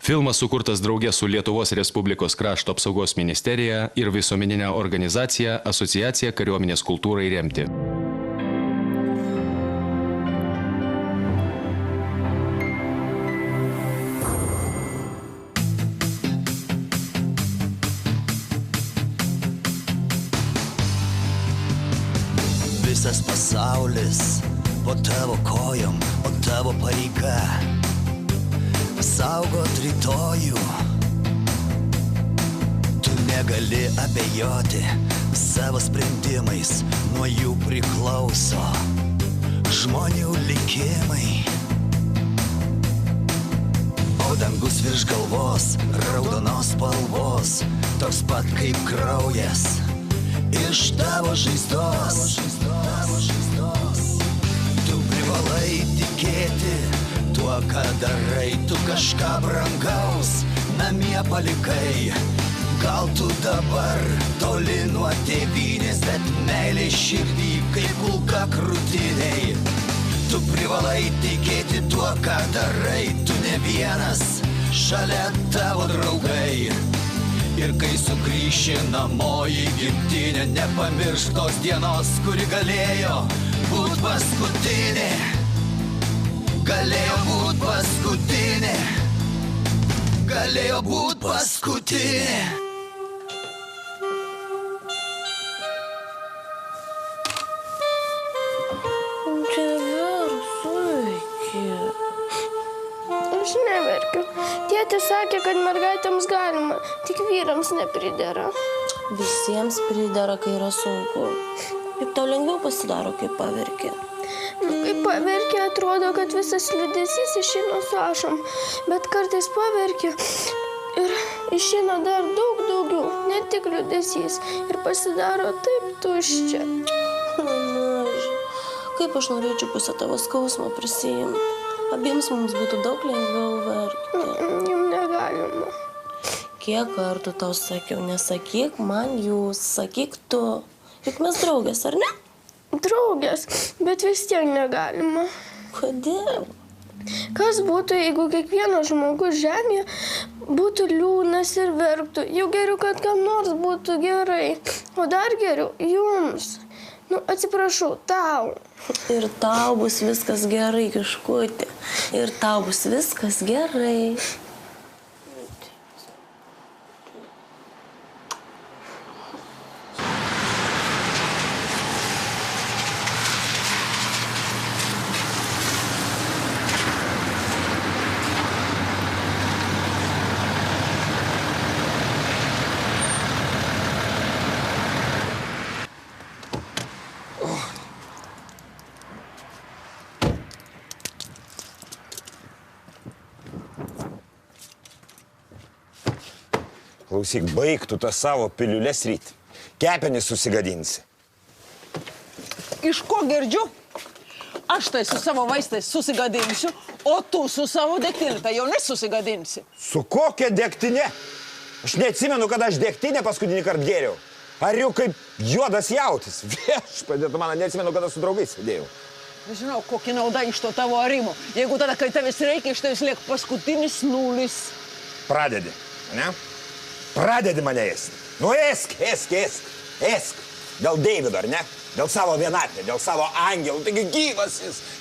Filmas sukurtas drauge su Lietuvos Respublikos krašto apsaugos ministerija ir visuomeninė organizacija Asociacija kariuomenės kultūrai remti. Visas pasaulis po tavo kojom, o tavo pareiga saugot rytojų. Tu negali abejoti savo sprendimais, nuo jų priklauso žmonių likimai. O dangus virš galvos, raudonos spalvos, toks pat kaip kraujas iš tavo žaizdos. Tu privalai tikėti tuo, ką darai, tu kažką brangaus namie palikai. Gal tu dabar toli nuo tėvynės, bet meilė širdį kaip kulka krūtiniai. Tu privalai tikėti tuo, ką darai, tu ne vienas, šalia tavo draugai. Ir kai sugrįši namo į gimtinę, nepamiršk tos dienos, kuri galėjo būt paskutinė. Galėjo būt paskutinė. Galėjo būt paskutinė. Aš neverkiu. Tėtė sakė, kad mergaitėms galima, tik vyrams nepridera. Visiems pridera, kai yra sunku. Juk tau lengviau pasidaro, kai paverki. Kai paverki, atrodo, kad visas liūdesys išeina su ašom, bet kartais paverki ir išeina dar daug daugiau, ne tik liūdesys, ir pasidaro taip tuščia. Maža, kaip aš norėčiau pusę tavo skausmo prisiimti. Abiems mums būtų daug lengviau verkti. Jums negalima. Kiek kartų tau sakiau, nesakyk man jūs, sakyk tu. Juk mes draugės, ar ne? Draugės, bet vis tiek negalima. Kodėl? Kas būtų, jeigu kiekvienas žmogus žemėje būtų liūdnas ir verktų? Jau geriau, kad kam nors būtų gerai. O dar geriau, jums. Atsiprašau, tau. Ir tau bus viskas gerai, Kiškutė. Ir tau bus viskas gerai. Klausyk, baigtų tą savo piliulės ryt. Kepenį susigadinsi. Iš ko girdžiu? Aš tai su savo vaistais susigadinsiu, o tu su savo degtinė tai jau nesusigadinsi. Su kokia degtinė? Aš neatsimenu, kad aš degtinę paskutinį kartą gėriau. Ar jau kaip juodas jautis? Viešpatie, tu man neatsimenu, kada su draugais sėdėjau. Nežinau, kokia nauda iš to tavo arimo. Jeigu tada, kai tavęs reikia, iš tavęs liek paskutinis nulis. Pradedi, ne? Pradedi mane ėsti. Nu, ėsk. Dėl Deivido, ar ne? Dėl savo vienatvė, dėl savo angelų. Taigi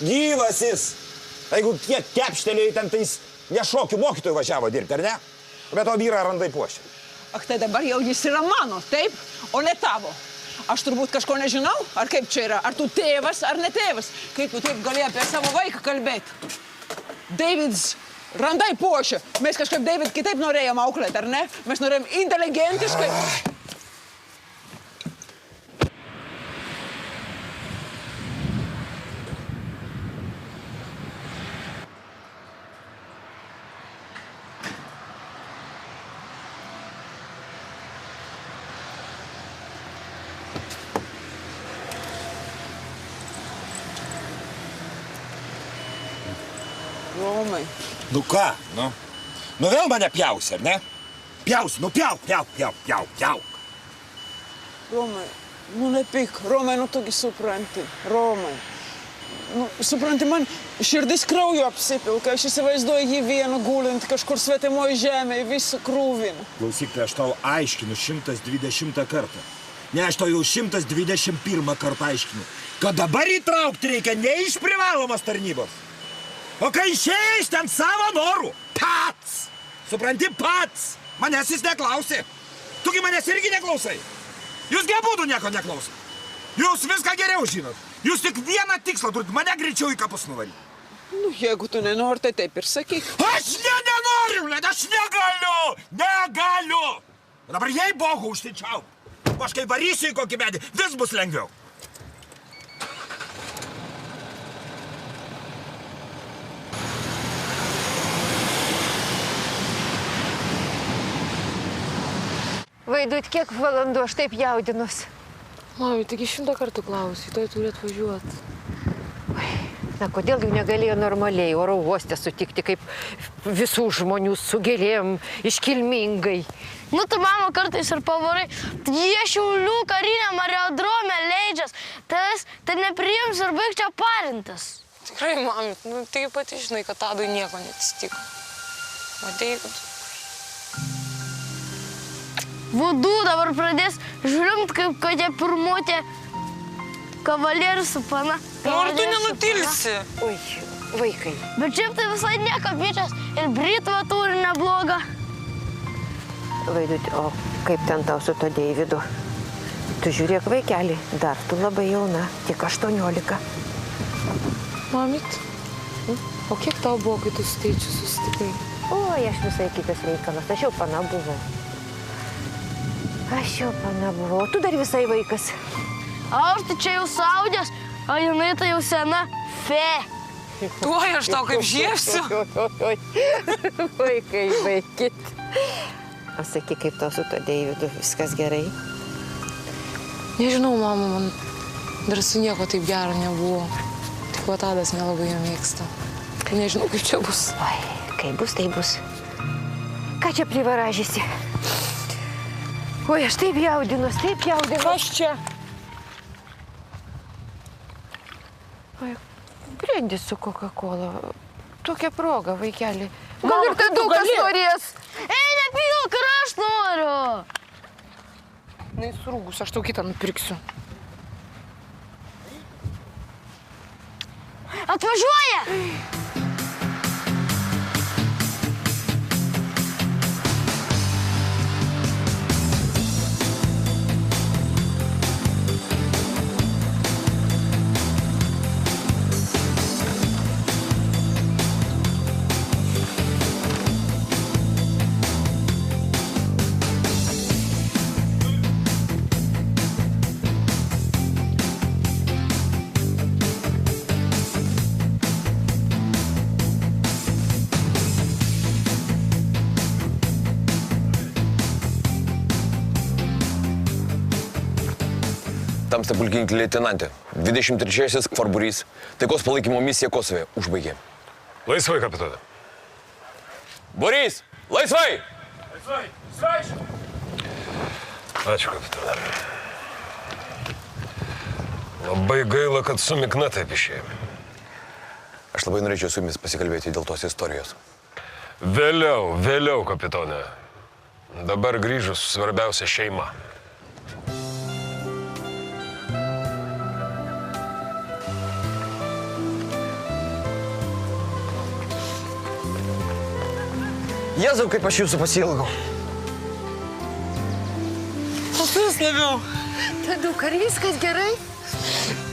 gyvasis. Jeigu kiek kepštelėjai ten, tai jis nešokių mokytojų važiavo dirbti, ar ne? Bet o vyrą randai puošia. Ak, tai dabar jau jis yra mano, taip? O ne tavo. Aš turbūt kažko nežinau, ar kaip čia yra? Ar tu tėvas, ar ne tėvas? Kaip tu taip gali apie savo vaiką kalbėti? Deividas randai puošia. Mes kažkaip Deivid kitaip norėjom auklėti, ar ne? Mes norėjom inteligentiškai. Romai. Nu ką, nu vėl mane pjausi, ar ne? Pjausi, nu pjauk. Romai, nu nepyk. Romai, nu tugi supranti. Romai. Nu, supranti, man širdis krauju apsipilka. Aš įsivaizduoju jį vieną gulint kažkur svetimoje žemėje, visą krūviną. Klausyk, tai aš tau aiškinu 120 kartą. Ne, aš tau jau 121 kartą aiškinu, kad dabar įtraukti reikia ne iš privalomos tarnybos, o kai išėjęs ten savo norų. Pats! Supranti, pats! Manęs jis neklausė. Tugi manęs irgi neklausai. Jūs gi abudu nieko neklausai. Jūs viską geriau žinot. Jūs tik vieną tikslą turit, mane greičiau į kapus nuvaryti. Nu, jeigu tu nenori, tai taip ir sakyk. Aš nenoriu, net aš negaliu! Negaliu! Dabar jei Bogu užsičiau. Aš kai varysiu į kokį medį, vis bus lengviau. Vaidut, kiek valandų aš taip jaudinus? Mami, taigi 100 kartų klausiu, tai turi atvažiuoti. Na, kodėl jau negalėjo normaliai oro uoste sutikti, kaip visų žmonių su gėlėm, iškilmingai? Nu, tu, mama, kartais ir pavarai. Jie Šiaulių kariniam aerodrome leidžias. Tai nepriims ir baig čia parintas. Tikrai, mami, nu, taigi pati žinai, kad Tadui nieko neatsitiko. O David... Vudu dabar pradės žliumt, kaip kokia pirmutė kavalierius su pana. Nu, ar tu nenutilsi? Oi, vaikai. Bet šiaip tai visai nieko, bičias. Ir Britva turi neblogą. Vaidut, o kaip ten tau su to Deividu? Tu žiūrėk, vaikeli, dar tu labai jauna, tik 18. Mamit, o kiek tau buvo, kai tu su tėčiu susitikai? Oi, aš visai kitas reikalas, aš jau pana buvau. Aš jau pana buvau, tu dar visai vaikas. Aš tai čia jau saudės, o jinai tai jau sena fe. Tuoj aš tau kaip žiepsiu. Vaikai, vaikit. O sakyk, kaip tau su to Deividu, viskas gerai? Nežinau, mama, man dar su nieko taip gero nebuvo. Tik va Tadas nelabai jo mėgsta. Nežinau, kaip čia bus. Oi, kaip bus, tai bus. Ką čia privaražysi? Oi, aš taip jaudinus, taip jaudinus. Kas čia? Oi, brendis su Coca-Cola. Tokia proga, vaikeli. Gal ir tai daug kas norės? Ei, nepilk, ir aš noriu. Na, surūgus, aš tau kitą nupirksiu. Atvažiuoja! Tamsta pulkininkė leitenantė. 23-asis Kvarburys. Taikos palaikymo misiją Kosove užbaigė. Laisvai, kapitone. Boris! Laisvai! Laisvai! Sveičiu! Ačiū, kapitone. Labai gaila, kad su Mikna taip išėjome. Aš labai norėčiau su jumis pasikalbėti dėl tos istorijos. Vėliau, kapitone. Dabar grįžus svarbiausia šeima. Jėzau, kaip aš jūsų pasiilgau. O tu vis labiau. Taduk, ar viskas gerai?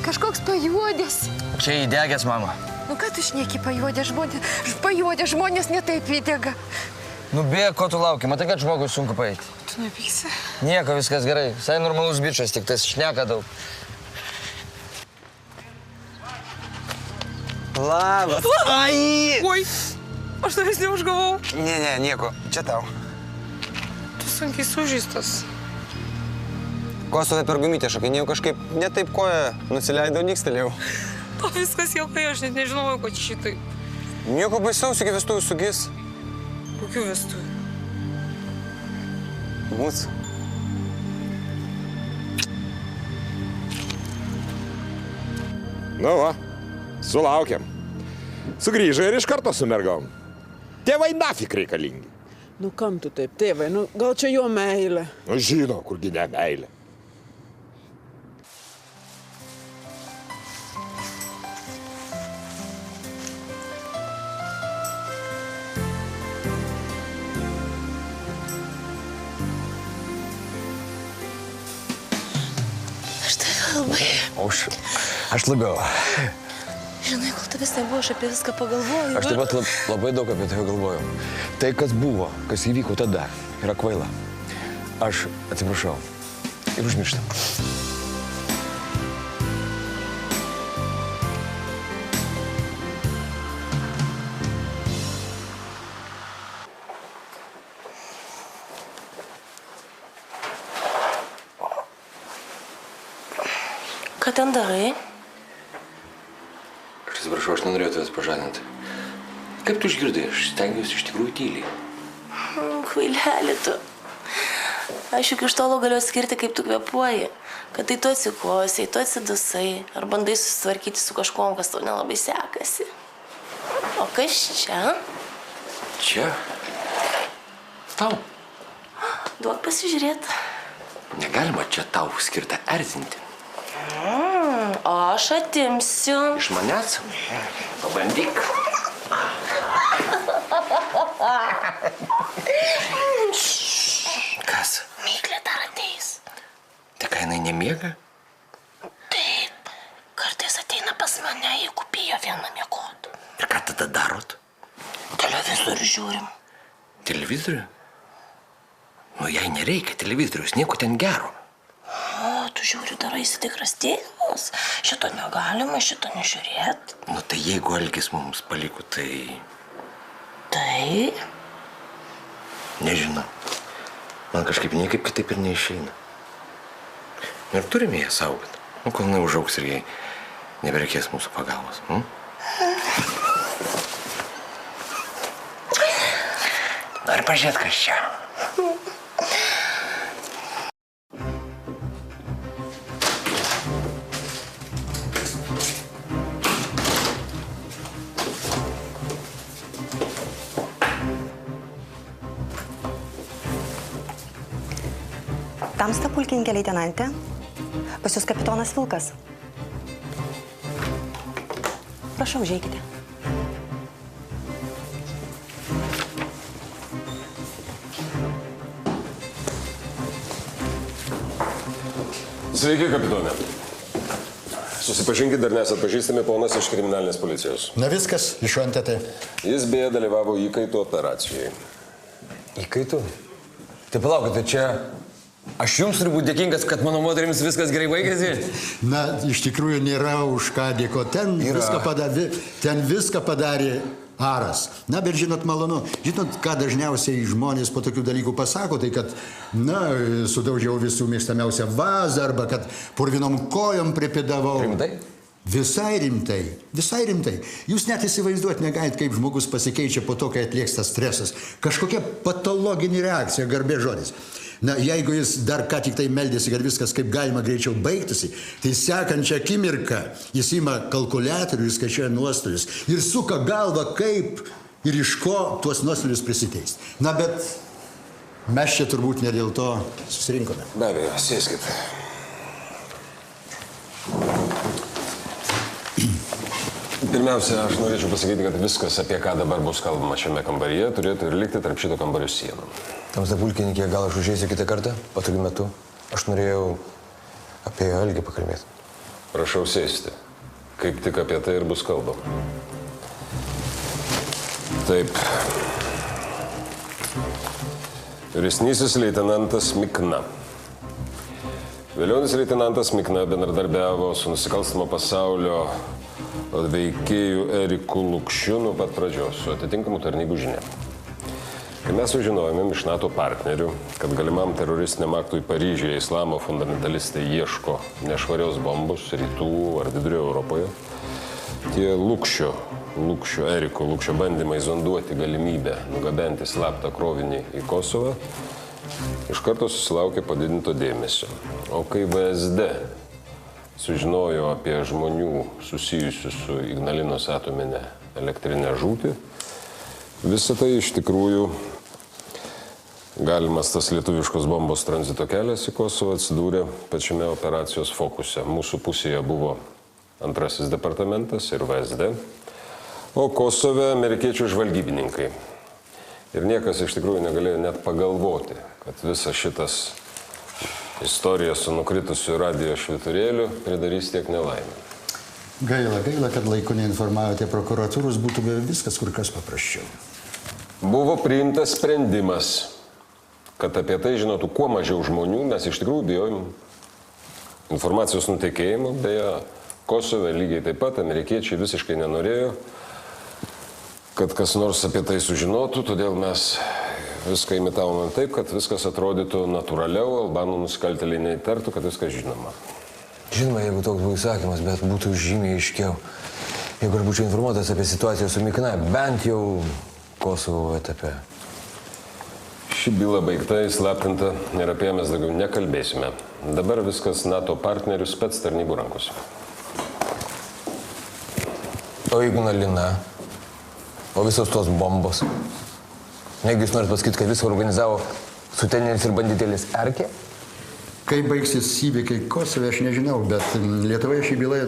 Kažkoks pajuodęs. Čia įdegęs, mama. Nu, ką tu šneki pajuodęs žmonės? Pajuodęs žmonės netaip įdega. Nu, bėg, ko tu lauki? Matai, kad žmogui sunku paeiti. Tu nepyksi? Nieko, viskas gerai. Visai normalus bičas, tik tas šneka daug. Labas. Ai! Oi, aš tavęs neužgavau. Ne, nieko. Čia tau. Tu sunkiai sužeistas. Kosove per gumytę šakinėjau kažkaip ne taip koja nusileidau, nikstelėjau. O viskas juokai, aš net nežinojau, kad šitai. Nieko baisaus, iki vestuvių sugis. Kokių vestuvių? Mūsų. Nu, va. Sulaukėm. Sugrįžo ir iš karto su mergom. Tėvai nafik reikalingi. Nu kam tu taip, tėvai, nu gal čia jo meilė? Nu žino, kurgi ne meilė. Aš tave labai. Aš labiau. Žinai, kol tavęs nebuvo, aš apie viską pagalvoju. Aš taip pat labai daug apie tave galvojau. Tai, kas buvo, kas įvyko tada, yra kvaila. Aš atsiprašau. Ir užmirštam. Ką ten darai? Atsiprašau, aš nenorėjau tavęs pažadinti. Kaip tu išgirdai? Aš stengiuosi iš tikrųjų tyliai. Kvailelė tu. Aš juk iš tolo galiu atskirti, kaip tu kvėpuoji. Kad tai tu atsikosiai, tu atsidusai. Ar bandai susitvarkyti su kažkuom, kas tau nelabai sekasi. O kas čia? Čia? Tau. Duok pasižiūrėti. Negalima čia tau skirtą erzinti. O aš atimsiu. Iš manęs? Pabandyk. Kas? Myklė dar ateis. Tai ką, jinai nemiega? Taip. Kartais ateina pas mane, jeigu bijo vieną miegot. Ir ką tada darot? Televizorių žiūrim. Televizorių? Nu, jai nereikia televizorius, nieko ten gero. O, tu žiūri, daraisi tikras tėvas. Šito negalima, šito nežiūrėt. Nu, tai jeigu Algis mums paliko, tai... Tai? Nežinau. Man kažkaip niekaip kitaip ir neišeina. Ir turime ją saugoti. Nu, kol neužaugs ir jai nebereikės mūsų pagalbos. Nori pažiūrėt, kas čia? Tamsta, pulkininkė leitenantė. Pas jūs kapitonas Vilkas. Prašau, užeikite. Sveiki, kapitonė. Susipažinkit, dar nesat pažįstami, ponas iš kriminalinės policijos. Na viskas, iššventėte. Jis beje dalyvavo įkaitų operacijai. Įkaitų? Tai palaukit, tai čia... Aš jums turiu būti dėkingas, kad mano moterims viskas gerai baigėsi? Na, iš tikrųjų nėra už ką dėkoti. Ten viską padarė Aras. Na, bet žinot, malonu. Žinot, ką dažniausiai žmonės po tokių dalykų pasako, tai kad, na, sudaužiau visų mėgstamiausią vazą arba kad purvinom kojom pripėdavau. Rimtai? Visai rimtai, visai rimtai. Jūs net įsivaizduoti negalit, kaip žmogus pasikeičia po to, kai atlieksta stresas. Kažkokia patologinė reakcija, garbė žodis. Na, jeigu jis dar ką tik tai meldėsi, kad viskas kaip galima greičiau baigtųsi, tai sekančią akimirką jis ima kalkuliatorių ir skaičiuoja nuostolius ir suka galvą, kaip ir iš ko tuos nuostolius prisiteisti. Na, bet mes čia turbūt ne dėl to susirinkome. Be abejo, sėskit. Pirmiausia, aš norėčiau pasakyti, kad viskas, apie ką dabar bus kalbama šiame kambaryje, turėtų ir likti tarp šito kambario sienų. Tamsta, pulkininkė, gal aš užėsiu kitą kartą, patogiu metu. Aš norėjau apie Algį pakalbėti. Prašau sėsti. Kaip tik apie tai ir bus kalbama. Taip. Vyresnysis leitenantas Mikna. Vėliaunis leitenantas Mikna bendradarbiavo su nusikalstamo pasaulio veikėjų Eriku Lukšiu nuo pat pradžios, su atitinkamų tarnybų žinia. Kai mes sužinojome iš NATO partnerių, kad galimam teroristiniam aktui Paryžiuje islamo fundamentalistai ieško nešvarios bombos rytų ar vidurio Europoje, tie Eriko Lukšio bandymai zonduoti galimybę nugabenti slaptą krovinį į Kosovą iš karto susilaukė padidinto dėmesio. O kai VSD sužinojo apie žmonių susijusių su Ignalinos atominė elektrinė žūtį, visą tai iš tikrųjų galimas tas lietuviškos bombos tranzito kelias į Kosovą atsidūrė pačiame operacijos fokuse. Mūsų pusėje buvo 2 departamentas ir VSD, o Kosove amerikiečių žvalgybininkai. Ir niekas iš tikrųjų negalėjo net pagalvoti, kad visas šitas istorija su nukritusiu radijo švyturėliu pridarys tiek nelaimę. Gaila, kad laiku neinformavote prokuratūros, būtų viskas kur kas paprasčiau. Buvo priimtas sprendimas, kad apie tai žinotų kuo mažiau žmonių, mes iš tikrųjų bijojom informacijos nutekėjimo, beje, Kosove lygiai taip pat amerikiečiai visiškai nenorėjo, kad kas nors apie tai sužinotų, todėl mes viską imitavome taip, kad viskas atrodytų natūraliau, albanų nusikaltėliai neįtartų, kad viskas žinoma. Žinoma, jeigu toks buvo įsakymas, bet būtų žymiai aiškiau. Jeigu aš būčiau informuotas apie situaciją su Mikna, bent jau Kosovo etape. Ši byla baigta, įslaptinta ir apie ją mes daugiau nekalbėsime. Dabar viskas NATO partnerių spec tarnybų rankose. O Ignalina? O visos tos bombos? Negi jūs norit pasakyti, kad viską organizavo suteneris ir banditėlis Erkė? Kai baigsis įvykiai Kosove, aš nežinau, bet Lietuvoje ši byla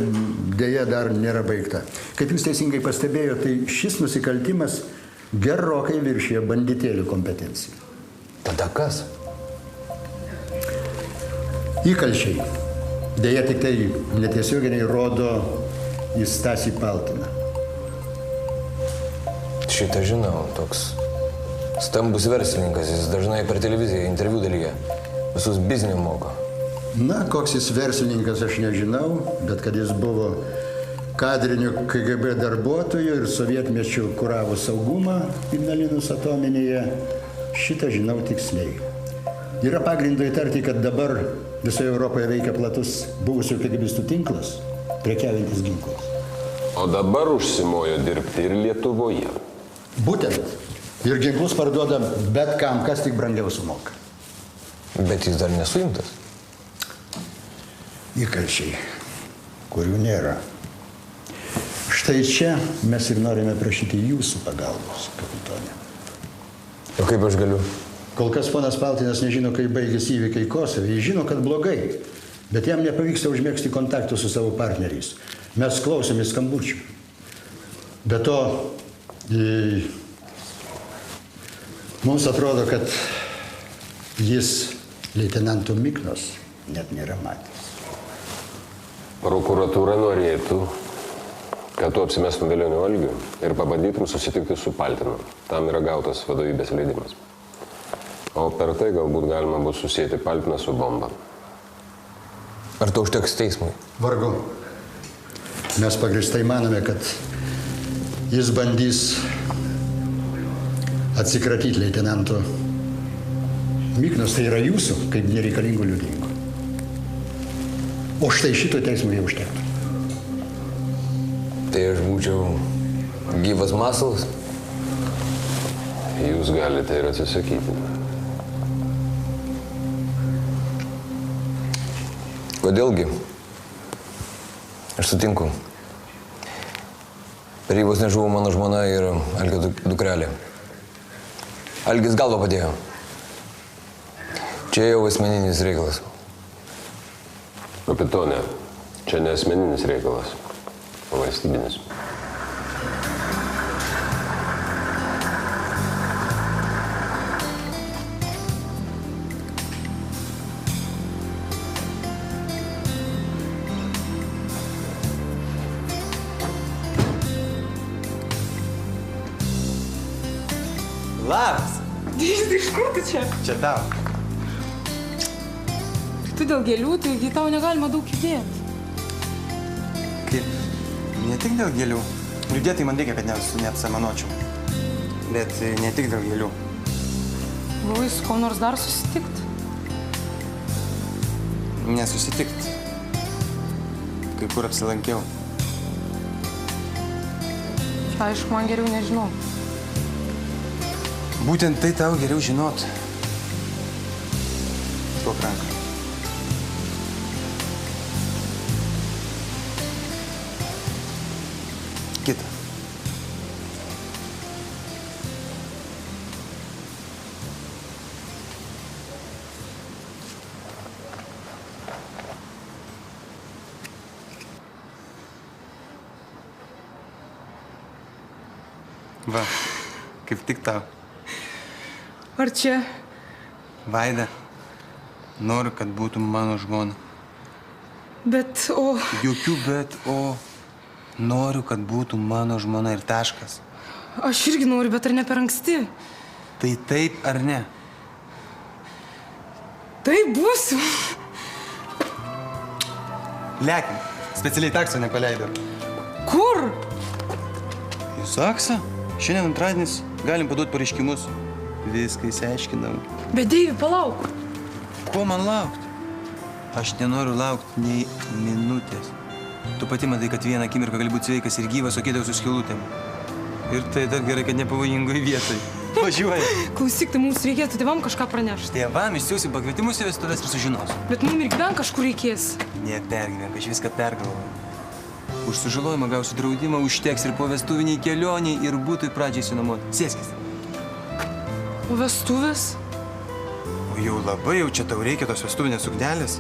dėja dar nėra baigta. Kaip jūs teisingai pastebėjote, tai šis nusikaltimas gerokai viršija banditėlių kompetenciją. Tada kas? Įkalčiai. Dėja tik tai netiesioginiai rodo į Stasį Paltiną. Šitą žinau, toks stambus verslininkas, jis dažnai per televiziją interviu dalyje visus biznį moko. Na, koks jis verslininkas, aš nežinau, bet kad jis buvo kadriniu KGB darbuotoju ir sovietmečiu kuravo saugumą Ignalinos atominėje, šitą žinau tiksliai. Yra pagrindo įtarti, kad dabar visoje Europoje veikia platus buvusių KGBistų tinklas, prekiaujantis ginklais. O dabar užsimojo dirbti ir Lietuvoje. Būtent. Ir ginklus parduoda bet kam, kas tik brangiau sumoka. Bet jis dar nesuimtas. Įkalčiai, kurių nėra. Štai čia mes ir norime prašyti jūsų pagalbos, kapitonė. O kaip aš galiu? Kol kas ponas Paltinas nežino, kaip baigėsi įvykiai Kosove. Jis žino, kad blogai, bet jam nepavyksta užmėgsti kontaktų su savo partneriais. Mes klausomės skambučių. Be to, mums atrodo, kad jis leitenanto Miknos net nėra matęs. Prokuratūra norėtų, kad tu apsimestum Velioniu Algiu ir pabandytum susitikti su Paltinu. Tam yra gautas vadovybės leidimas. O per tai galbūt galima bus susijęti Paltiną su bomba. Ar to užteks teismui? Vargu. Mes pagrįstai manome, kad jis bandys atsikratyti leitenanto Miknos, tai yra jūsų, kaip nereikalingų liudininkų. O štai šito teismo jau užtektų. Tai aš būčiau gyvas masalas? Jūs galite ir atsisakyti. Kodėlgi? Aš sutinku. Per jį vos nežuvo mano žmona ir Algio dukrelė. Algis galvą padėjo. Čia jau asmeninis reikalas. Kapitone, čia ne asmeninis reikalas, o valstybinis. Labas. Iš kur tu čia? Čia tau. Tu dėl gėlių, taigi tau negalima daug judėti. Kaip? Ne tik dėl gėlių. Liūdėtai man reikia, kad neapsamanočiau. Bet ne tik dėl gėlių. Buvai su kuo nors dar susitikt? Nesusitikt. Kai kur apsilankiau. Čia aišku, man geriau nežinau. Būtent tai tau geriau žinot. Duok ranką. Va, kaip tik tau. Ar čia? Vaida, noriu, kad būtum mano žmona. Bet, o... Jokių bet, o... Noriu, kad būtum mano žmona ir taškas. Aš irgi noriu, bet ar ne per anksti? Tai taip ar ne? Taip būsiu. Lekim, specialiai takso nepaleidau. Kur? Į Zaksą? Šiandien antradienis, galim paduoti pareiškimus. Viską įsiaiškinam. Bet Deivi, palauk. Ko man laukti? Aš nenoriu laukti nei minutės. Tu pati matai, kad vieną akimirką gali būti sveikas ir gyvas, o kitą su skylutėm. Ir tai dar gerai, kad nepavojingoj vietoj. Važiuoja. Klausyk, tai mums reikėtų tėvam kažką pranešti. Tėvam išsiųsim pakvietimus į vestuves ir sužinosiu. Bet mums ir gyven kažkur reikės. Nepergyvenk, aš viską pergalvoju. Už sužalojimą gausiu draudimą, užteks ir po vestuviniai kelioniai ir būtui pradžiai sinuomoti. Sėskis. O vestuvės? O jau labai jau čia tau reikia tos vestuvinės suknelės?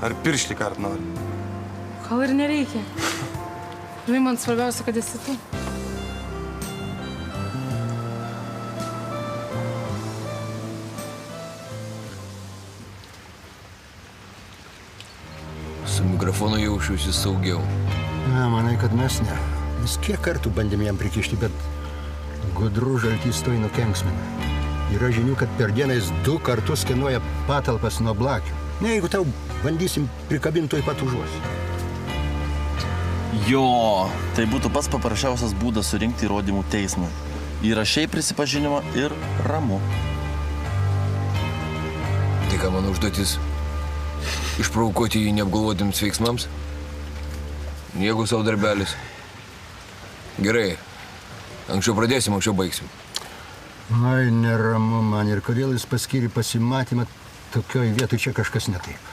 Ar piršti kart nori? Gal ir nereikia. Žinai, man svarbiausia, kad esi tu. Su mikrofonu jaučiuosi saugiau. Na, manai, kad mes ne. Mes kiek kartų bandėm jam prikišti, bet gudrų žaltys toj nukenksmina. Yra žinių, kad per dieną jis 2 kartus skenuoja patalpas nuo blakių. Ne, jeigu tau bandysim prikabinti, tuoj pat užuosi. Jo, tai būtų pats paprasčiausias būdas surinkti įrodymų teismui. Įrašai prisipažinimą ir ramu. Tai ką mano užduotis? Išprovokuoti jį neapgalvodėms veiksmams? Jeigu savo darbelis. Gerai. Anksčiau pradėsim, anksčiau baigsim. Ai, neramu man. Ir kodėl jis paskyrė pasimatymą tokioj vietoj, čia kažkas ne taip.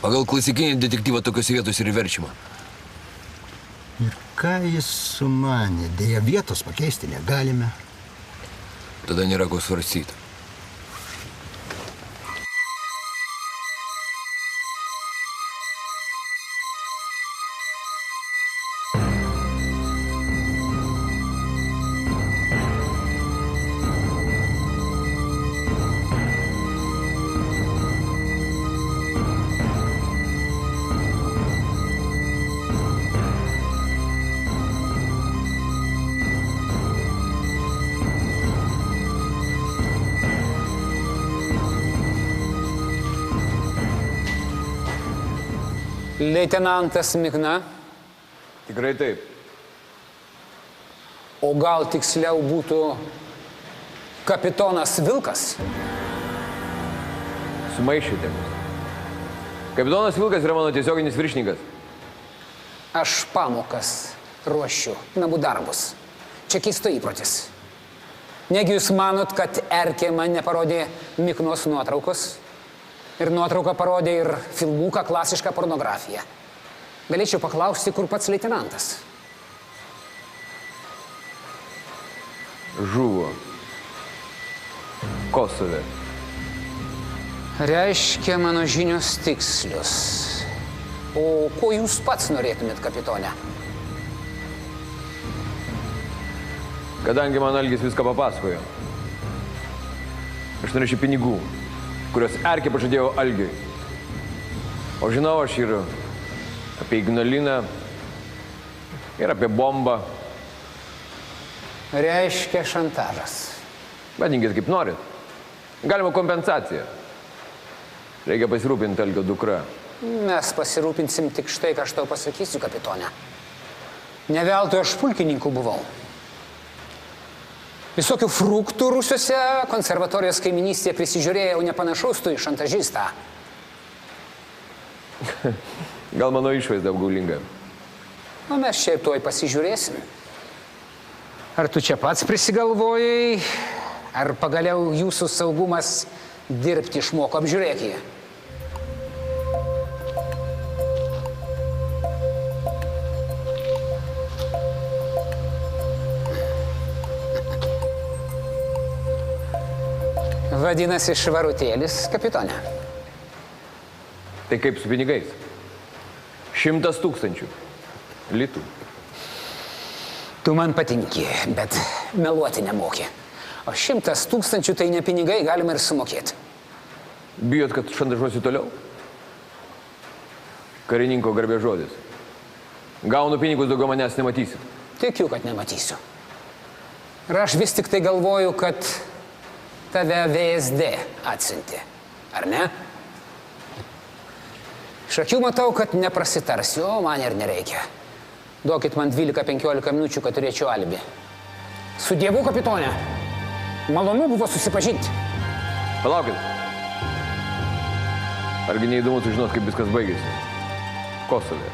Pagal klasikinį detektyvą tokios vietos ir verčiama. Ir ką jis sumanė? Deja, vietos pakeisti negalime. Tada nėra ko svarstyti. Leitenantas Mikna. Tikrai taip. O gal tiksliau būtų kapitonas Vilkas? Sumaišėte. Kapitonas Vilkas yra mano tiesioginis viršininkas. Aš pamokas ruošiu, namų darbus. Čia keisto įprotis. Negi jūs manot, kad Erkė man neparodė Miknos nuotraukos? Ir nuotrauką parodė ir filmuką klasišką pornografiją. Galėčiau paklausti, kur pats leitenantas. Žuvo. Kosove. Reiškia, mano žinios tikslius. O ko jūs pats norėtumėt, kapitone? Kadangi man Algis viską papasakojo, aš norėčiau pinigų, kurios Erkė pažadėjo Algiui. O žinau aš ir apie Ignaliną, ir apie bombą. Reiškia šantažas. Vadinkit kaip norit. Galima kompensacija. Reikia pasirūpinti Algio dukra. Mes pasirūpinsim tik štai, ką aš tau pasakysiu, kapitone. Ne veltui aš pulkininku buvau. Visokių fruktų Rusiuose konservatorijos kaiminystėje prisižiūrėjau nepanašaus tu į šantažistą. Gal mano išvaizda apgaulinga. O mes čia tuoj pasižiūrėsim. Ar tu čia pats prisigalvojai, ar pagaliau jūsų saugumas dirbti išmoko, apžiūrėk jį. Vadinasi, švarutėlis, kapitone. Tai kaip su pinigais? 100 000 litų. Tu man patinki, bet meluoti nemoki. O 100 000 tai ne pinigai, galima ir sumokėti. Bijot, kad šantažuosiu toliau? Karininko garbės žodis. Gaunu pinigus, daugiau manęs nematysit. Tikiu, kad nematysiu. Ir aš vis tik tai galvoju, kad tave VSD atsiuntė. Ar ne? Iš akių matau, kad neprasitarsiu, o man ir nereikia. Duokit man 12-15 minučių, kad turėčiau alibi. Su Dievu, kapitone. Malonu buvo susipažinti. Palaukit. Argi neįdomu sužinot, kaip viskas baigėsi? Kosove.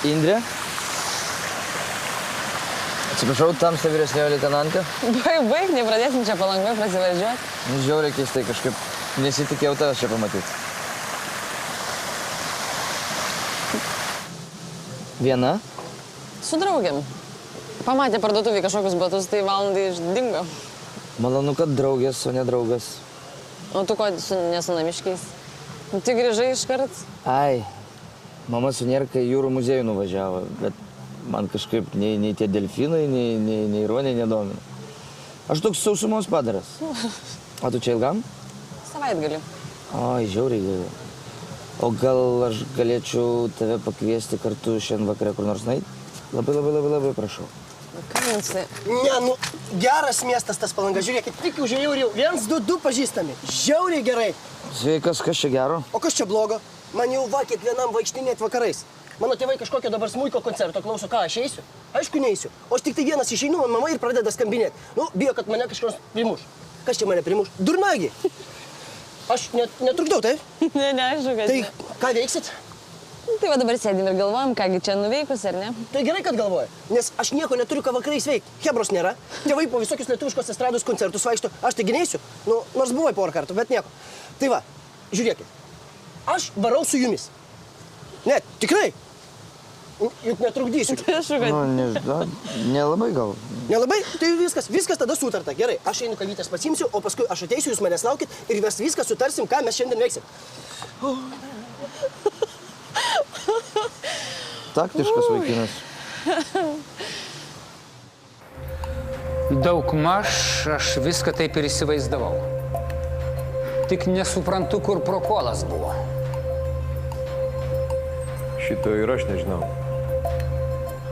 Indrė? Atsiprašau, tamsta vyresniojo leitenantė. Baig, nepradėsim čia palangvai prasivažiuoti. Žiauriai keistai, kažkaip nesitikėjau tavęs čia pamatyti. Viena? Su draugiam. Pamatė parduotuvį kažkokius batus, tai valandai išdingo. Malonu, kad draugės, o ne draugas. O tu ko nesu namiškiais? Tu grįžai iškart? Ai, mama su Nierka į jūrų muziejų nuvažiavo, bet man kažkaip nei tie delfinai, nei ruoniai nedomina. Aš toks sausumos padaras. O tu čia ilgam? Savaitgalį. Oi, žiauriai galiu. O gal aš galėčiau tave pakviesti kartu šiandien vakare kur nors nueiti? Labai prašau. Ką jums tai? Ne, nu, geras miestas tas Palanga. Žiūrėkit, tik užėjau ir jau 1, 2, 2 pažįstami. Žiauriai gerai. Sveikas, kas čia gero? O kas čia blogo? Man jau va kiekvienam vaikštinėti vakarais. Mano tėvai kažkokio dabar smuiko koncerto klauso, ką aš eisiu? Aišku, neisiu. O aš tik tai vienas išeinu, man mama ir pradeda skambinėti. Nu, bijo, kad mane kažkas primuš. Kas čia mane primuš? Durnagi. Aš netrukdau, taip? Ne, aišku, kad... Tai ką veiksit? Tai va dabar sėdim ir galvojam, kągi čia nuveikus, ar ne? Tai gerai, kad galvoja, nes aš nieko neturiu, ką vakarais veikti. Hebros nėra. Tėvai po visokius lietuviškos estrados koncertus vaikšto. Aš tai neisiu. Nu, nors buvai porą kartų, bet nieko. Tai va, žiūrėkit. Aš varau su jumis. Ne, tikrai. Juk netrukdysiu. Nu, nežinau, nelabai gal. Nelabai? Tai viskas tada sutarta. Gerai, aš einu kavytės pasiimsiu, o paskui aš ateisiu, jūs manęs laukit ir mes viską sutarsim, ką mes šiandien veiksim. Taktiškas vaikinas. Daugmaž aš viską taip ir įsivaizdavau. Tik nesuprantu, kur prokolas buvo. Šito ir aš nežinau.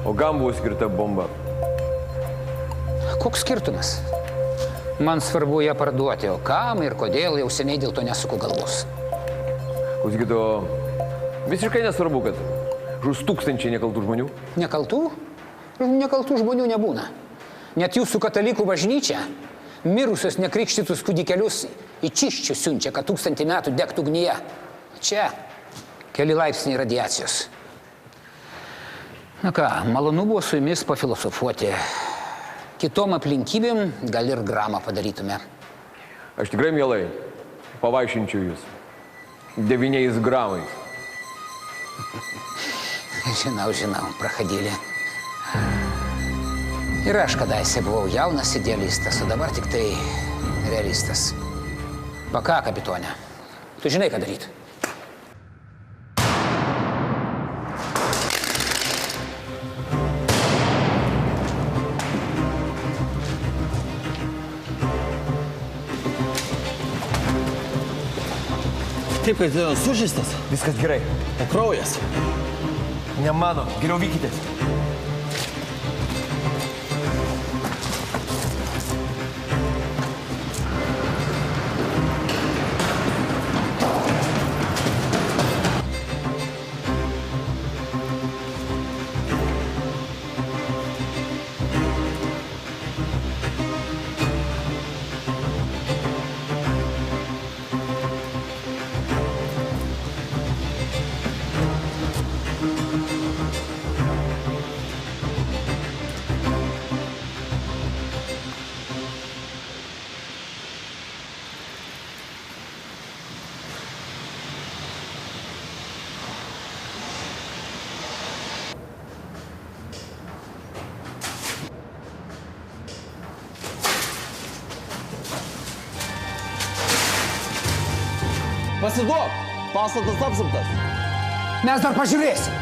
O kam buvo skirta bomba? Koks skirtumas? Man svarbu ją parduoti, o kam ir kodėl jau seniai dėl to nesuku galvos. Klausykit, o visiškai nesvarbu, kad žus tūkstančiai nekaltų žmonių? Nekaltų? Nekaltų žmonių nebūna. Net jūsų katalikų bažnyčia mirusios nekrikštytus kūdikelius į čiščių siunčia, kad 1000 metų degtų ugnyje. Čia keli laipsniai radiacijos. Na ką, malonu buvo su jumis pafilosofuoti. Kitom aplinkybėm gal ir gramą padarytume. Aš tikrai mielai pavaišinčiau jūs 9 gramais. Žinau, prachodėlė. Ir aš kadaise buvau jaunas idealistas, o dabar tik tai realistas. Paka, kapitone. Tu žinai, ką daryti. Kaip, kad sužeistas? Viskas gerai. O kraujas? Ne mano. Geriau vykitės. Pasiduok, pastatas apsuptas. Mes dar pažiūrėsim.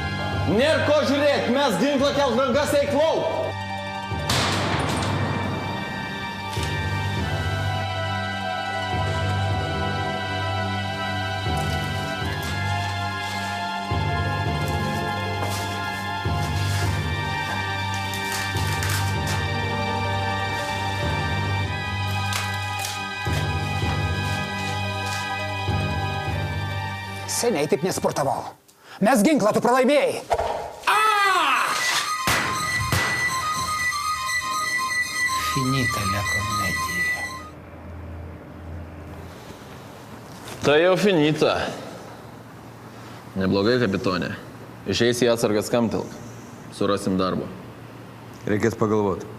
Nėra ko žiūrėti, mes ginklą kelt rankas eik lauk. Seniai taip nesportavau. Mes ginklą tu pralaimėjai. Finita la komedija. Tai jau finita. Neblogai, kapitonė. Išeis į atsargas kamtelk. Surasim darbo. Reikės pagalvoti.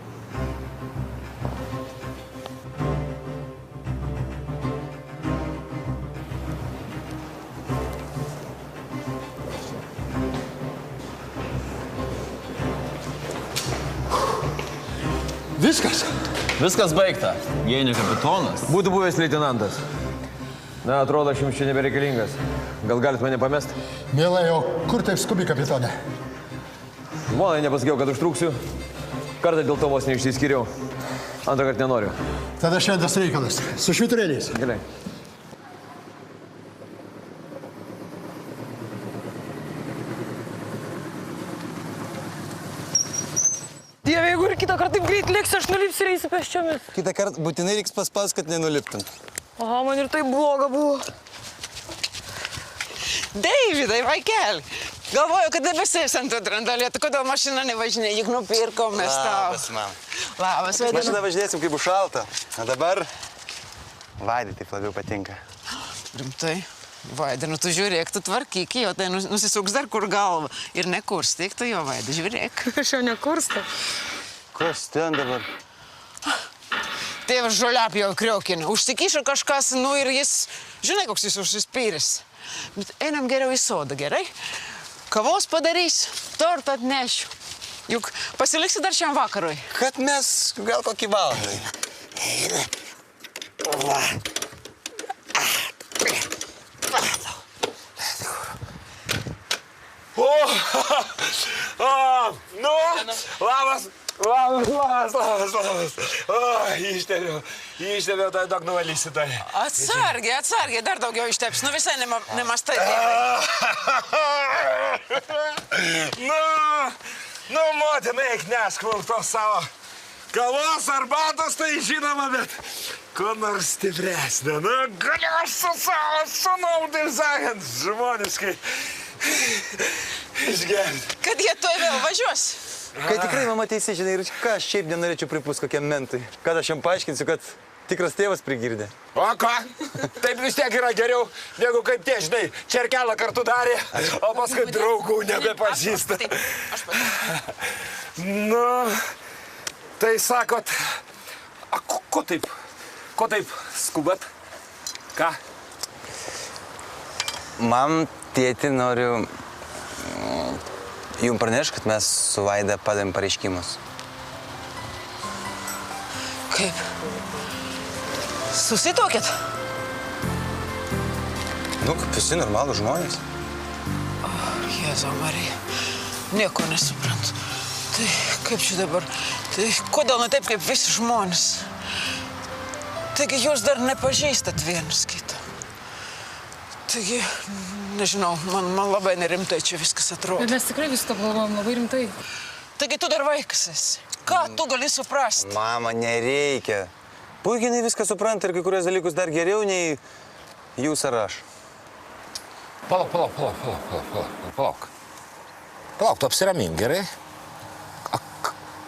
Viskas? Viskas baigta. Jei ne kapitonas. Būtų buvęs leitenantas. Na, atrodo, aš jums čia nebereikalingas. Gal galit mane pamest? Mielai, o kur taip skubi, kapitonė? Žmonai nepasakiau, kad užtruksiu. Kartą dėl to vos neišsiskyriau. Antrą kartą nenoriu. Tada šventas reikalas. Su švyturėliais. Gerai. Dieve, jeigu ir kitą kartą taip greit lėksiu, aš nulipsiu ir eisiu pėsčiomis. Kitą kartą būtinai reiks paspaus, kad nenuliptum. Aha, man ir tai bloga buvo. Deividai, vaikeli, galvoju, kad nebesės ant to drandalėtų, kodėl mašina nevažinė, juk nupirkom mes tau. Labas, mam. Labas, Vaidai. Mašina važinėsim, kai bus šalta. O dabar Vaidai taip labiau patinka. Rimtai? Vaidai, nu tu žiūrėk, tu tvarkyk jo, tai nusisuks dar kur galva. Ir nekurstyk tu jo, Vaidai, žiūrėk. Aš jau nekurstu. Kas ten dabar? Tėvas žoliapjau kriokina. Užsikišo kažkas, nu ir jis, žinai, koks jis užsispyręs. Bet einam geriau į sodą, gerai? Kavos padarys, tortą atnešiu. Juk pasiliksi dar šiam vakarui. Kad mes gal kokį valandą. Nu, labas. Ištėliau, tai daug nuvalysi tai. Atsargiai, dar daugiau išteps. Nu visai nemastai. Nu, motina, eik neskvauk tos savo kavos arbatos, tai žinoma, bet ko nors stipresnė. Nu, galiu aš su savo sūnum, taip sakant, žmoniškai išgerti. Kad jie tuoj vėl važiuos. Kai tikrai mama teisė, žinai, ir ką aš šiaip nenorėčiau pripūs kokiam mentui. Kad aš jam paaiškinsiu, kad tikras tėvas prigirdė. O ką? Taip vis tiek yra geriau, negu kaip tie, žinai, čerkelą kartu darė, o paskui draugų nebepažįsta. Nu, tai sakot, ko taip skubat? Ką? Mam, tėti, noriu jums praneš, kad mes su Vaida padavėm pareiškimus. Kaip? Susituokėt? Nu, kaip visi normalūs žmonės. Jėzau Marija, nieko nesuprantu. Tai kaip čia dabar? Tai kodėl ne taip, kaip visi žmonės? Taigi jūs dar nepažįstat vienas kitą. Taigi, nežinau, man labai nerimtai čia viskas atrodo. Bet mes tikrai viską galvojam labai rimtai. Taigi tu dar vaikas esi. Ką tu gali suprasti? Mama, nereikia. Puikiai jinai viską supranta ir kai kurios dalykus dar geriau nei jūs ar aš. Palauk. Palauk, tu apsiramink, gerai?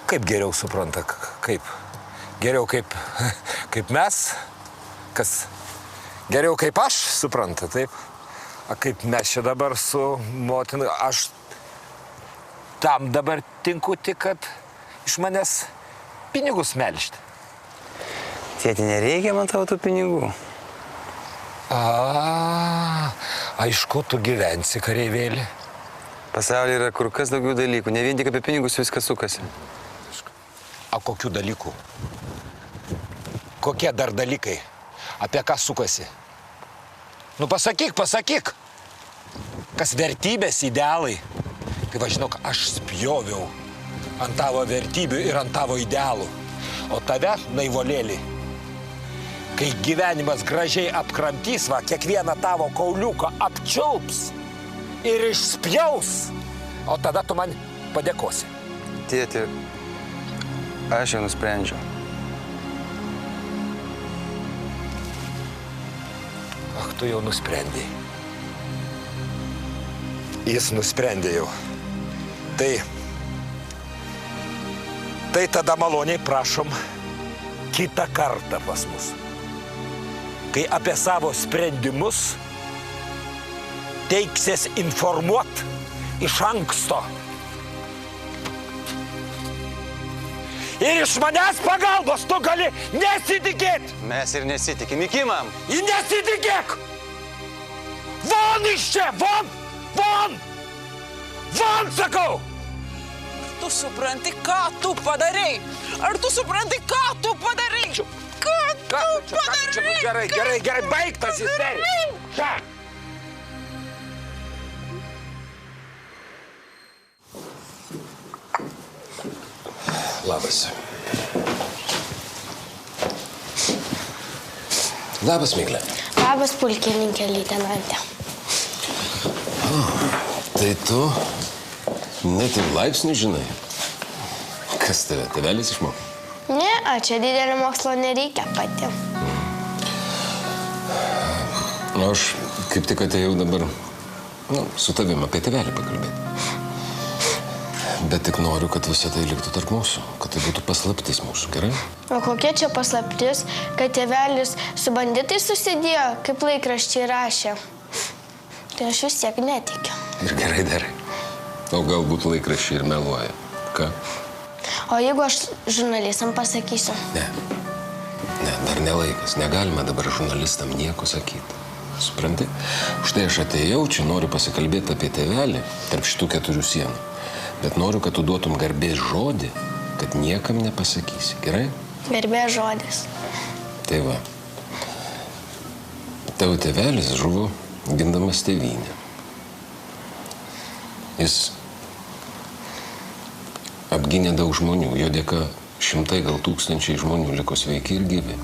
Kaip geriau supranta? Kaip? Geriau kaip mes? Kas? Geriau kaip aš supranta, taip? A kaip mes čia dabar su motina, aš tam dabar tinku tik, kad iš manęs pinigus melžti. Tėti, nereikia man tavo tų pinigų. Aišku, tu gyvensi, kareivėlį. Pasaulyje yra kur kas daugiau dalykų, ne vien tik apie pinigus viskas sukasi. A kokių dalykų? Kokie dar dalykai? Apie ką sukasi? Nu pasakyk, kas vertybės, idealai. Tai va, žinok, aš spjoviau ant tavo vertybių ir ant tavo idealų. O tave, naivolėlį, kai gyvenimas gražiai apkramtys, va, kiekvieną tavo kauliuką apčiulps ir išspjaus, o tada tu man padėkosi. Tėti, aš jau nusprendžiau. Ach, tu jau nusprendėjai. Jis nusprendė jau. Tai tada maloniai prašom kitą kartą pas mus. Kai apie savo sprendimus teiksies informuot iš anksto. Ir iš manęs pagalbos tu gali nesitikėt. Mes ir nesitikim, įkimam. Ir nesitikėk! Von iš čia, von! Von! Von, sakau! Tu supranti, ką tu padarei? Ar tu supranti, ką tu padarei? Gerai, baigtas isterija. Čia! Labas. Labas, Miglė. Labas, pulkininkė leitenantė. Tai tu net ir laipsnių žinai. Kas tave, tėvelis išmokė? Ne, čia didelio mokslo nereikia pati. Aš kaip tik atėjau dabar, su tavim apie tėvelį pakalbėti. Bet tik noriu, kad visą tai liktų tarp mūsų, kad tai būtų paslaptis mūsų, gerai? O kokia čia paslaptis, kad tėvelis su banditais susidėjo, kaip laikraščiai rašė? Tai aš vis tiek netikiu. Ir gerai darai. O galbūt laikraščiai ir meluoja. Ką? O jeigu aš žurnalistam pasakysiu? Ne, dar nelaikas. Negalima dabar žurnalistam nieko sakyti. Supranti? Štai aš atėjau, čia noriu pasikalbėti apie tėvelį tarp šitų 4 sienų. Bet noriu, kad tu duotum garbės žodį, kad niekam nepasakysi. Gerai? Garbės žodis. Tai va. Tavo tėvelis žuvo gindamas tėvynę. Jis apgynė daug žmonių. Jo dėka šimtai, gal tūkstančiai žmonių liko sveiki ir gyvi.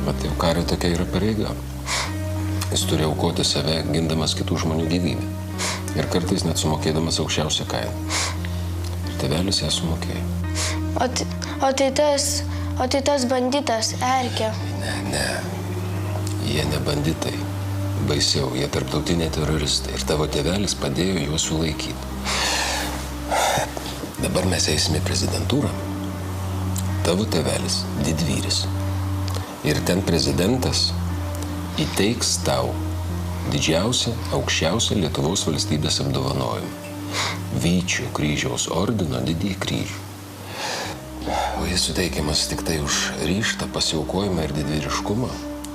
Bet jau kario tokia yra pareiga. Jis turi aukoti save, gindamas kitų žmonių gyvybę. Ir kartais net sumokėdamas aukščiausią kainą. Ir tėvelis ją sumokėjo. O tai tas banditas, Erkė. Ne. Jie ne banditai. Baisiau, jie tarptautiniai teroristai. Ir tavo tėvelis padėjo juos sulaikyti. Dabar mes eisime į prezidentūrą. Tavo tėvelis didvyris. Ir ten prezidentas įteiks tau didžiausią, aukščiausią Lietuvos valstybės apdovanojimą. Vyčio kryžiaus ordino didįjį kryžių. O jis suteikiamas tik tai už ryžtą, pasiaukojimą ir didvyriškumą,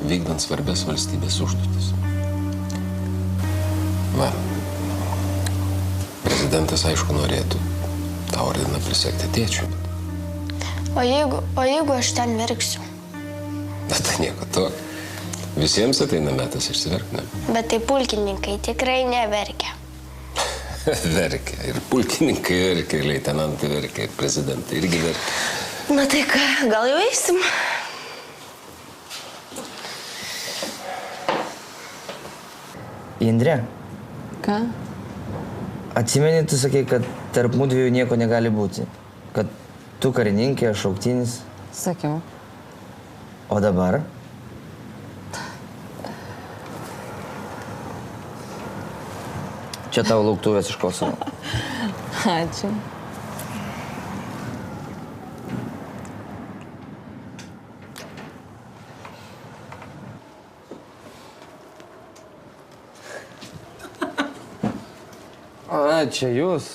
vykdant svarbias valstybės užduotis. Va. Prezidentas, aišku, norėtų tą ordiną prisegti tėčiui. O jeigu aš ten verksiu? Bet tai nieko tokio. Visiems ateina metas išsiverkti, ne? Bet tai pulkininkai tikrai neverkia. Verkia. Ir pulkininkai verkia, ir leitenantai verkia, ir prezidentai irgi verkia. Na tai ką, gal jau eisim? Indrė. Ką? Atsimeni, tu sakei, kad tarp mūdviejų nieko negali būti. Kad tu karininkė, šauktinis. Sakiau. O dabar? Čia tavo lauktuvės iš Kosovo. Ačiū. A, čia jūs.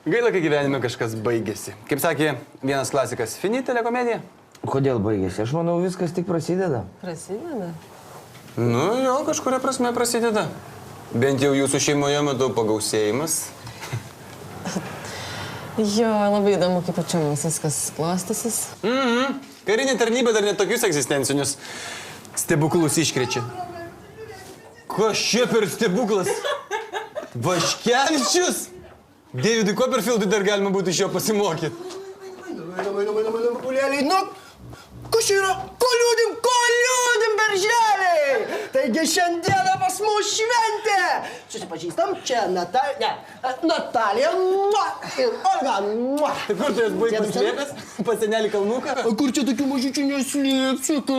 Gaila, kai gyvenime kažkas baigėsi. Kaip sakė vienas klasikas, finitelė komedija. Kodėl baigėsi? Aš manau, viskas tik prasideda. Prasideda? Nu, jo, kažkuria prasme prasideda. Bent jau jūsų šeimoje matau pagausėjimas. Jo, labai įdomu, kaip pačiom jums viskas klostysis. Karinė tarnyba dar net tokius egzistencinius stebuklus iškrečia. Ko šia per stebuklas? Vaškevičius? Davidui Copperfieldui dar galima būtų iš jo pasimokyti. Pulėliai, nu, kas čia yra? Ko liūdim, berželiai! Taigi šiandieną pas mus šventė! Susipažįstam, čia Natalija ir Olga. Tai kur tu jas buvai paslėpęs? Pas senelį Kalnuką? O kur čia tokių mažyčių neslėpsiu, tu?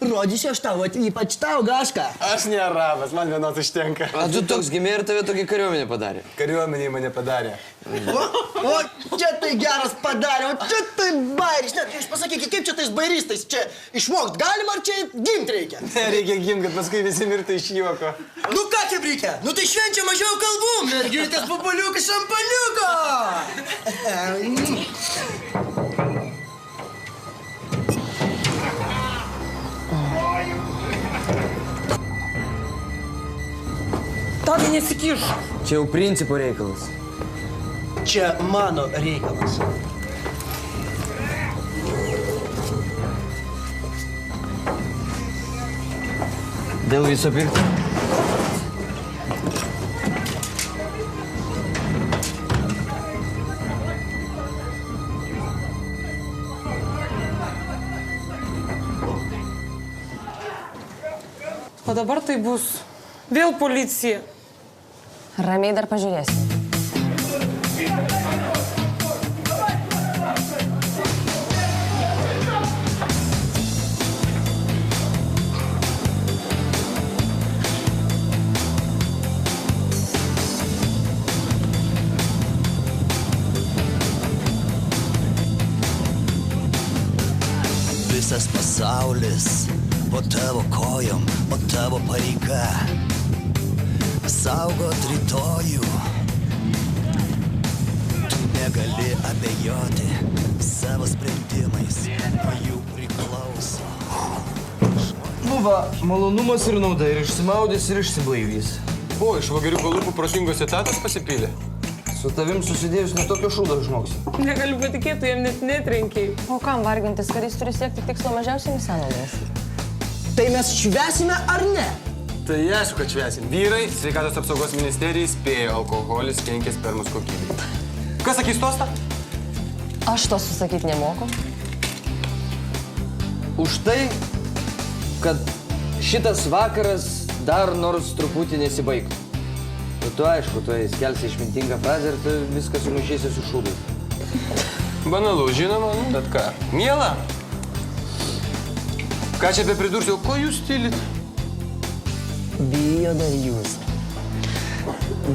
Rodysiu aš tau, ypač tau, Gaška. Aš ne arabas, man vienos užtenka. A tu toks gimė ir tave tokį kariuomenį padarė? Kariuomenį mane padarė. O čia tai geras padarė, o čia tai bairis. Net, jūs pasakykit, kaip čia tais bairistais? Čia išmokt galima ar čia gimt reikia? Reikia gimt, kad paskui visi mirta iš juoko. Nu ką kaip reikia? Nu tai švenčia mažiau kalbų. Mergytės pupuliukas šampaniuko. Tadai nesikiš. Čia jau principo reikalas. Čia mano reikalas. Dėl viso pirkti. O dabar tai bus vėl policija. Ramiai dar pažiūrėsim. Visas pasaulis po tavo kojom, o tavo pareiga saugot rytojų. Tu negali abejoti savo sprendimais, nuo jų priklauso. Buvo malonumas ir nauda, ir išsimaudys, ir išsiblaivys. O, iš vagariuko lūpų protingos etatas pasipylė? Su tavim susidėjus netokio šūdo išmoksi. Negaliu patikėti, jam net netrenkiai. O kam vargintis, kad jis turi siekti tikslo mažiausiai sąnaudos? Tai mes švesime ar ne? Tai aišku, kad švesim. Vyrai, sveikatos apsaugos ministerija įspėjo, alkoholis kenkia spermos kokybei. Kas sakys tostą? Aš to susakyti nemoku. Už tai, kad šitas vakaras dar nors truputį nesibaigtų. Tu aišku, tu skelsi išmintingą frazę ir tu viską sumaišysi su šūdai. Banalu, žinoma, bet ką? Miela? Ką čia apie pridursiu? Ko jūs tylit? Bijo dar jūs.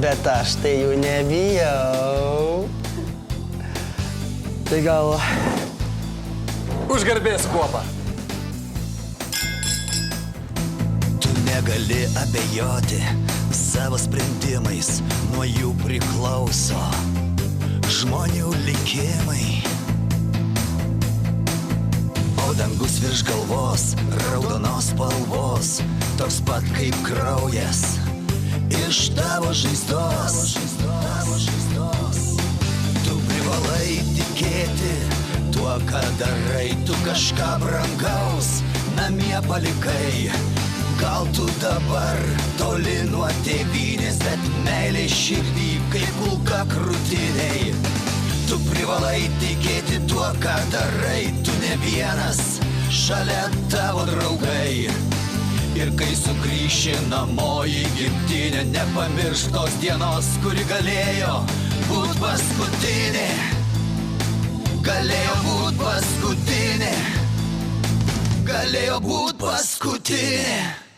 Bet aš tai jų nebijau. Tai gal... Už garbės kuopą. Tu negali abejoti savo sprendimais, nuo jų priklauso žmonių likimai. O dangus virš galvos, raudonos spalvos, toks pat kaip kraujas iš tavo žaizdos. Tu privalai tikėti tuo, ką darai, tu kažką brangaus namie palikai. Gal tu dabar toli nuo tėvynės, bet meilė širdį kaip kulka krūtiniai. Tu privalai tikėti tuo, ką darai, tu ne vienas, šalia tavo draugai. Ir kai sugrįši namo į gimtinę, nepamiršk tos dienos, kuri galėjo būt paskutinė. Galėjo būt paskutinė. Galėjo būt paskutinė.